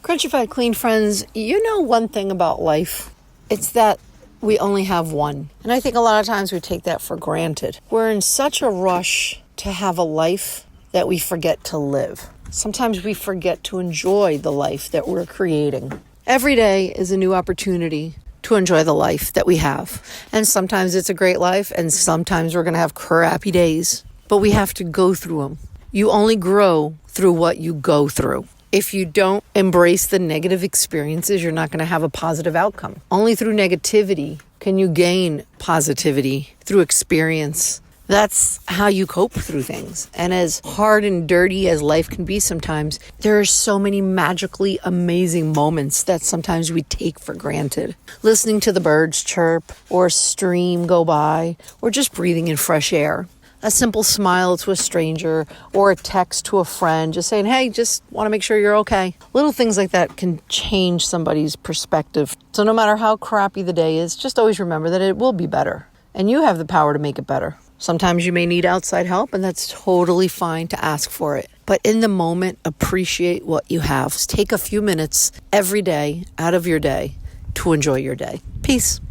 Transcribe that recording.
Crunchified Clean friends, you know one thing about life? It's that we only have one. And I think a lot of times we take that for granted. We're in such a rush to have a life that we forget to live. Sometimes we forget to enjoy the life that we're creating. Every day is a new opportunity to enjoy the life that we have. And sometimes it's a great life, and sometimes we're going to have crappy days. But we have to go through them. You only grow through what you go through. If you don't embrace the negative experiences, you're not going to have a positive outcome. Only through negativity can you gain positivity through experience. That's how you cope through things. And as hard and dirty as life can be sometimes, there are so many magically amazing moments that sometimes we take for granted. Listening to the birds chirp, or a stream go by, or just breathing in fresh air. A simple smile to a stranger, or a text to a friend, just saying, hey, just want to make sure you're okay. Little things like that can change somebody's perspective. So no matter how crappy the day is, just always remember that it will be better. And you have the power to make it better. Sometimes you may need outside help, and that's totally fine to ask for it. But in the moment, appreciate what you have. Take a few minutes every day out of your day to enjoy your day. Peace.